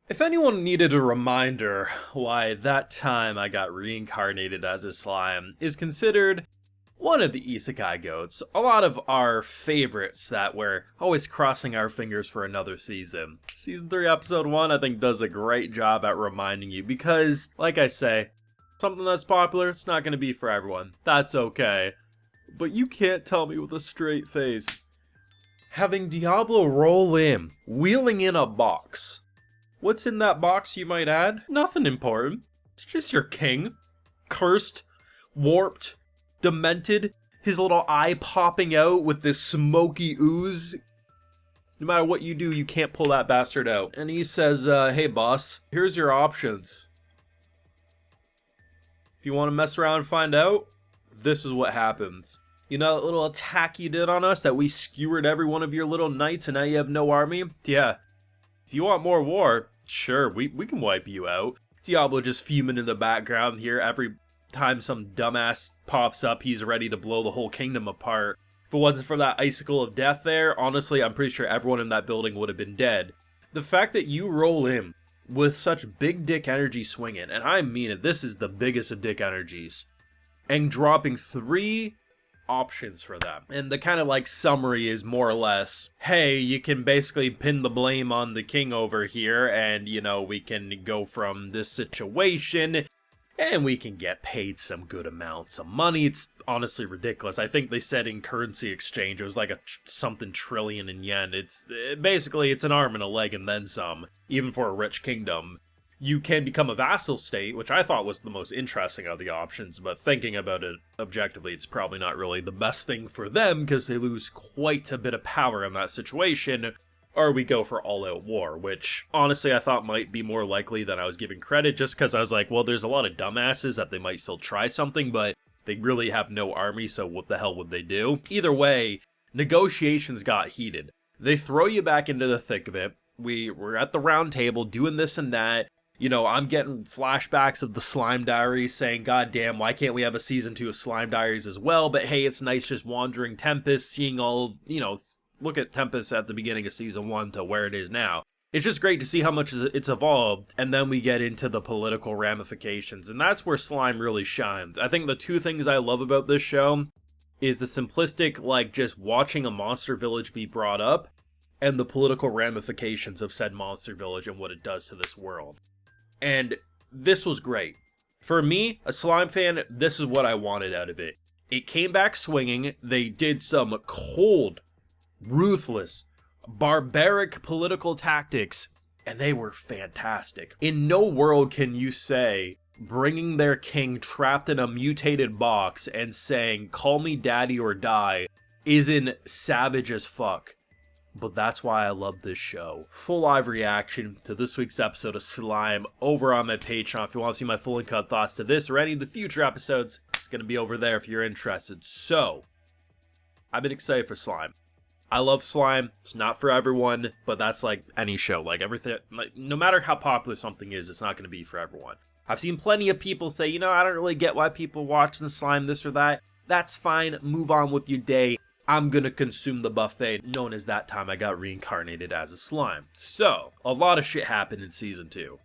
If anyone needed a reminder why that time I got reincarnated as a slime is considered one of the isekai goats, a lot of our favorites that we're always crossing our fingers for another season. Season 3, Episode 1, I think does a great job at reminding you because, like I say, something that's popular, it's not going to be for everyone. That's okay. But you can't tell me with a straight face. Having Diablo roll in, wheeling in a box. What's in that box, you might add? Nothing important. It's just your king. Cursed, warped, demented, his little eye popping out with this smoky ooze. No matter what you do, you can't pull that bastard out. And he says, hey boss, here's your options. If you want to mess around and find out, this is what happens. You know that little attack you did on us that we skewered every one of your little knights and now you have no army? Yeah. If you want more war, sure, we can wipe you out. Diablo just fuming in the background here. Every time some dumbass pops up, he's ready to blow the whole kingdom apart. If it wasn't for that icicle of death there, honestly, I'm pretty sure everyone in that building would have been dead. The fact that you roll in with such big dick energy swinging, and I mean it, this is the biggest of dick energies, and dropping 3 options for them. And the kind of like summary is more or less, hey, you can basically pin the blame on the king over here and, you know, we can go from this situation and we can get paid some good amounts of money. It's honestly ridiculous. I think they said in currency exchange it was like something trillion in yen. It's basically it's an arm and a leg and then some, even for a rich kingdom. You can become a vassal state, which I thought was the most interesting of the options, but thinking about it objectively, it's probably not really the best thing for them because they lose quite a bit of power in that situation, or we go for all-out war, which honestly I thought might be more likely than I was giving credit, just because I was like, well, there's a lot of dumbasses that they might still try something, but they really have no army, so what the hell would they do? Either way, negotiations got heated. They throw you back into the thick of it. We're at the round table doing this and that. You know, I'm getting flashbacks of the Slime Diaries saying, God damn, why can't we have a season 2 of Slime Diaries as well? But hey, it's nice just wandering Tempest, seeing all, you know, look at Tempest at the beginning of season 1 to where it is now. It's just great to see how much it's evolved, and then we get into the political ramifications, and that's where Slime really shines. I think the 2 things I love about this show is the simplistic, like, just watching a monster village be brought up, and the political ramifications of said monster village and what it does to this world. And this was great. For me, a Slime fan, this is what I wanted out of it. It came back swinging. They did some cold, ruthless, barbaric political tactics, and they were fantastic. In no world can you say bringing their king trapped in a mutated box and saying, call me daddy or die, isn't savage as fuck. But that's why I love this show. Full live reaction to this week's episode of Slime over on my Patreon. If you want to see my full and cut thoughts to this or any of the future episodes, it's going to be over there if you're interested. So, I've been excited for Slime. I love Slime. It's not for everyone, but that's like any show. Like everything, like no matter how popular something is, it's not going to be for everyone. I've seen plenty of people say, you know, I don't really get why people watch the Slime this or that. That's fine. Move on with your day. I'm gonna consume the buffet, known as that time I got reincarnated as a slime. So, a lot of shit happened in Season 2.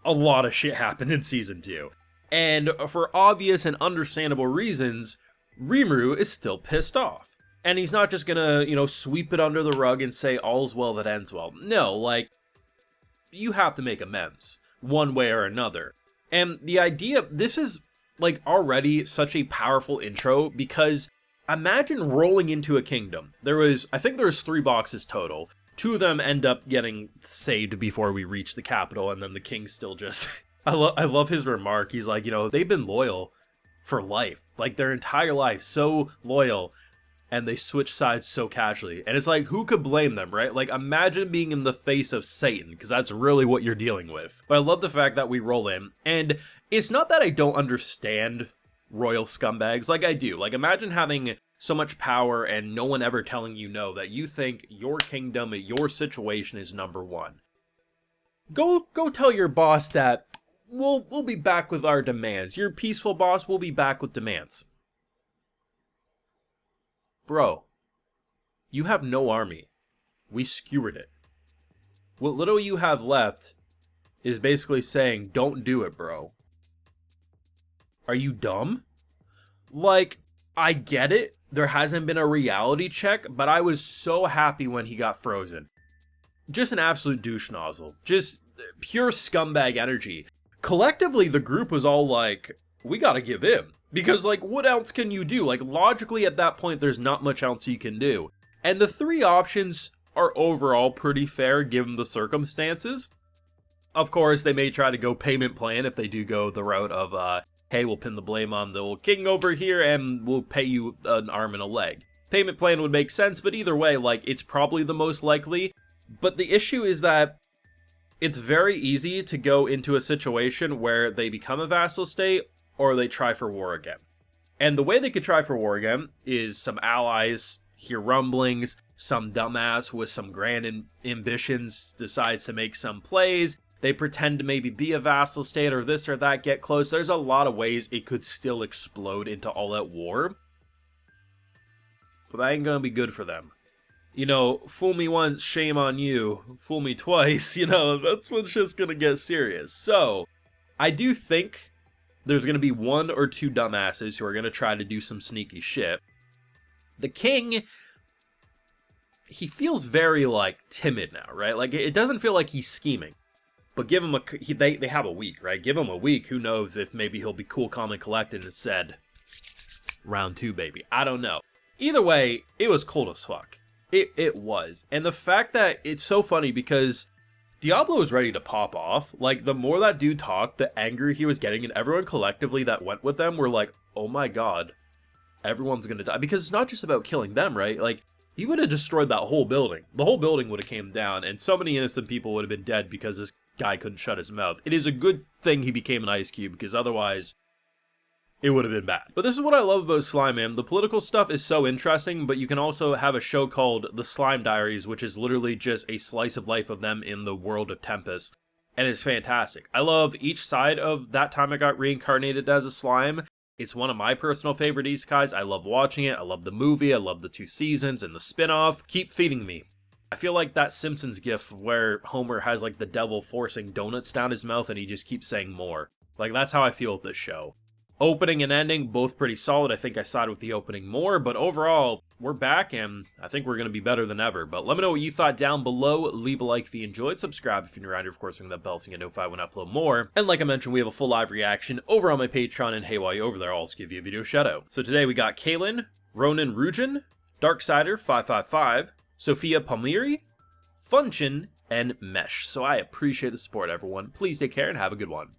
A lot of shit happened in Season 2. And for obvious and understandable reasons, Rimuru is still pissed off. And he's not just gonna, you know, sweep it under the rug and say all's well that ends well. No, like, you have to make amends, one way or another. And the idea, this is, like, already such a powerful intro because imagine rolling into a kingdom. I think there was 3 boxes total. 2 of them end up getting saved before we reach the capital, and then the king still just... I love his remark. He's like, you know, they've been loyal for life. Like, their entire life, so loyal, and they switch sides so casually. And it's like, who could blame them, right? Like, imagine being in the face of Satan, because that's really what you're dealing with. But I love the fact that we roll in, and it's not that I don't understand royal scumbags, like I do. Like, imagine having so much power and no one ever telling you no, that you think your kingdom, your situation is number one. Go tell your boss that we'll be back with our demands. Your peaceful boss will be back with demands. Bro, you have no army. We skewered it. What little you have left is basically saying, don't do it, bro. Are you dumb? Like, I get it. There hasn't been a reality check, but I was so happy when he got frozen. Just an absolute douche nozzle. Just pure scumbag energy. Collectively, the group was all like, we gotta give in. Because, like, what else can you do? Like, logically, at that point, there's not much else you can do. And the three options are overall pretty fair, given the circumstances. Of course, they may try to go payment plan if they do go the route of, hey, we'll pin the blame on the old king over here, and we'll pay you an arm and a leg. Payment plan would make sense, but either way, like, it's probably the most likely. But the issue is that it's very easy to go into a situation where they become a vassal state, or they try for war again. And the way they could try for war again is some allies hear rumblings, some dumbass with some grand ambitions decides to make some plays, they pretend to maybe be a vassal state or this or that, get close. There's a lot of ways it could still explode into all-out war. But that ain't gonna be good for them. You know, fool me once, shame on you. Fool me twice, you know, that's when shit's gonna get serious. So, I do think there's going to be one or two dumbasses who are going to try to do some sneaky shit. The king, he feels very, like, timid now, right? Like, it doesn't feel like he's scheming. But give him they have a week, right? Give him a week, who knows if maybe he'll be cool, calm, and collected and said, round two, baby. I don't know. Either way, it was cold as fuck. It was. And the fact that it's so funny because Diablo was ready to pop off. Like, the more that dude talked, the angrier he was getting, and everyone collectively that went with them were like, oh my god, everyone's gonna die. Because it's not just about killing them, right? Like, he would have destroyed that whole building. The whole building would have came down, and so many innocent people would have been dead because this guy couldn't shut his mouth. It is a good thing he became an ice cube, because otherwise, it would have been bad. But this is what I love about Slime Man. The political stuff is so interesting, but you can also have a show called The Slime Diaries, which is literally just a slice of life of them in the world of Tempest. And it's fantastic. I love each side of that time I got reincarnated as a slime. It's one of my personal favorite isekais. I love watching it. I love the movie. I love the 2 seasons and the spin-off. Keep feeding me. I feel like that Simpsons gif where Homer has like the devil forcing donuts down his mouth and he just keeps saying more. Like, that's how I feel with this show. Opening and ending, both pretty solid. I think I side with the opening more, but overall, we're back, and I think we're going to be better than ever. But let me know what you thought down below. Leave a like if you enjoyed. Subscribe if you're new around here. Of course, ring that bell so you get notified when I upload more. And like I mentioned, we have a full live reaction over on my Patreon, and hey, while you're over there, I'll also give you a video shout-out. So today we got Kaylin, Ronan Rugin, Darksider555, Sophia Palmiri, Funchin, and Mesh. So I appreciate the support, everyone. Please take care and have a good one.